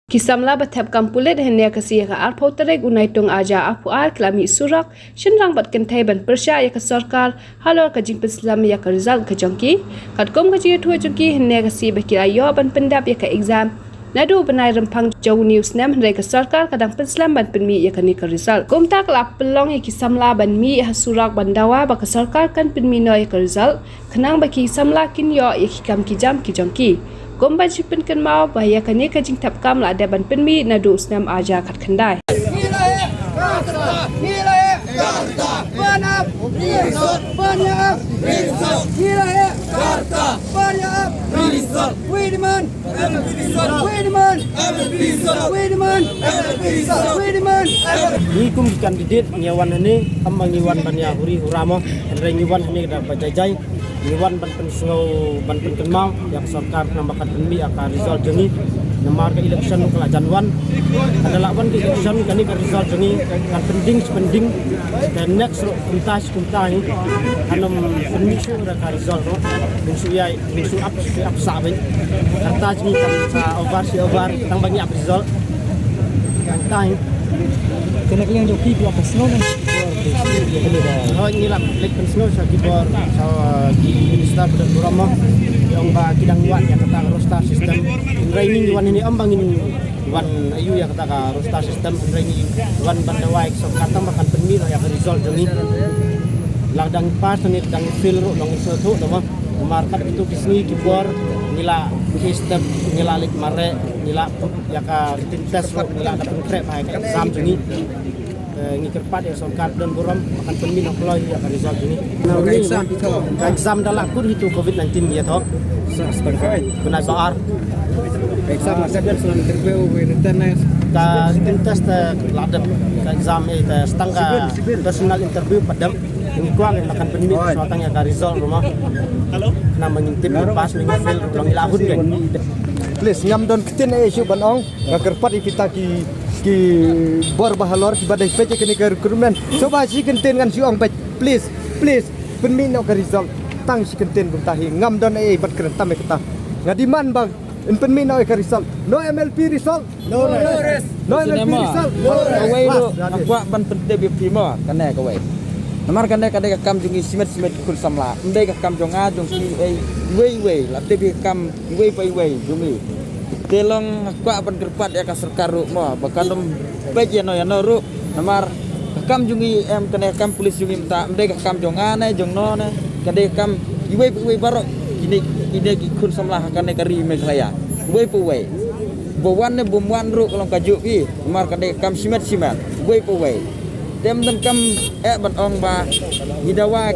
Kisamla bathap kampulet henya kasi ka arpho tarek unai tong aja apu ar klami surak shinrang bat kentai ban persya ya ka sarkar halor ka jing pislam ya ka result ka jongki katkom ka ji thua jongki henya kasi bakira yo ban pendap ya ka exam nadu banai rempang jau news nam henya ka sarkar kadang pislam ban penmi ya ka ni ka result komta klap pelong ya kisamla ban mi ya surak bandawa ba ka sarkar kan penmi no ya ka result khnang ba ki samla kin yo ya ki kam ki jam ki jongki Gomban Shipin kan mau bahaya kani kajing tap kam la ada ban penmi nadu usnam aja kat khandai. Ni kum kandidat nyawan ini ambang nyawan banya huri huramo andre nyawan ini dapat jajai nyawan ban pensau ban penkenmau yang sarkar nambakan penmi akan result jengi namar ke election kala janwan adalah wan ke election kani ke result jengi kan pending dan next kuntas kuntai hanum penmi su ora ka result no musu up sabe kata jengi kan sa over tang bangi up result kan tai kena yang joki dua personal dan oh nilap lek personal sa kibor sa minister dan burama yang ba kidang wan yang kata roster system training wan ini ambang ini wan ayu yang kata ka roster system training wan bandawai so kata makan penmi yang result jeni ladang pas ni dang feel ro long iso tu to market itu kisni kibor nila system nila lek mare nila ya ka tintas ro nila ada konkret hai ka exam jeni ngikirpat ya sarkar dan buram makan penmi nak loy ya ka result jeni exam dalak kur itu covid-19 dia toh kena baar exam masa dia sudah interview internet ta tintas ta ladam ka exam ta stangga personal interview padam ini kuang makan penmi suatanya ka result rumah halo nama ngintip pas mengfil ulang ilahun kan please ngam don kitin isu banong ngakerpat kita ki bor bahalor ki badai pece kini ke recruitment coba si kenten kan si ong please penmi no ka result tang si kenten bung tahi ngam don bat keren tame kita ngadiman bang in penmi no ka result no MLP result no MLP result away do akwa ban pente bi pimo kane ka way namar kane ka de kam jungi simet kul samla ndai ka kam jonga jong ki way la te bi kam way jungi telong akwa ban kerpat ya ka sarkar ru mo bakanum peje no ya no ru namar kam jungi em kane kam polis jungi ta ndai ka kam jonga ne jongno ne kade kam way barok ini ki kul samla kane kari meglaya way bawan ne bomwan ru kalong kaju pi namar kade kam simet way tem dan kam ban ong ba hidawa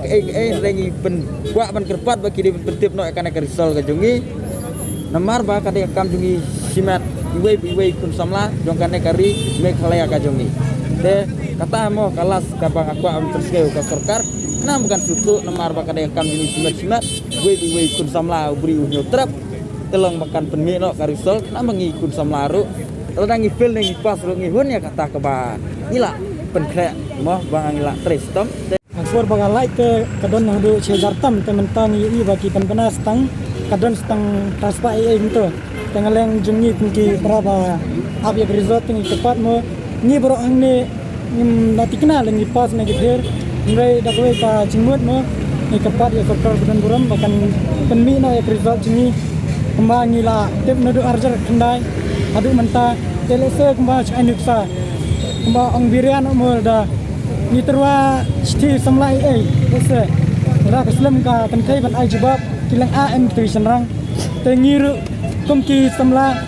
rengi pen kwa ban kerpat bagi di tertib no akan ka risol ka jungi namar ba kade kam jungi simat iwe kun samla jong kane kari mekhalaya ka jungi de kata mo kalas ka bang aku am terskeu ka sarkar na bukan sutu namar ba kade kam jungi simat iwe kun samla beri unyo trap telong makan penmi no ka risol na mangi kun samla ru telang i feel ning pas ru ngi hun ya kata ka ba ila penkrek moh bang ila tristom Angkor bang like ke kadon hadu cejartam tementan i bagi penpenas tang kadon stang transpa itu tengaleng jungi pinki berapa abya result ni tepat mo ni bro angni nanti kenal ni pas ni geder ngai dakwe pa jingmut mo ni tepat ya sarkar dan buram bahkan penmi na ya result jungi kembang ila tip nadu arjar kendai adu menta telese kembang anuksa kembang ang birian umur dah ni terwa sti samlai ese ra keslam ka tenkai ban aljibab kilang am tuition rang tengiru kumki samla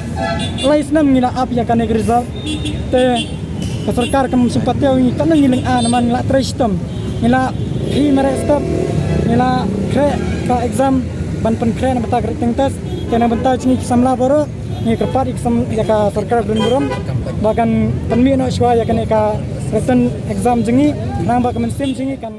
laisnam ngila ap ya kane result te sarkar kam simpatya ni kan ngiling a naman la tristom ngila i mere stop ngila kre ka exam ban pen kre na bata greteng tes kena benta chingi samla boro ni kerpat exam ya ka sarkar dan buram bahkan penmi no shwa ya kane ka written exam jengi nang ba kemensim jengi kan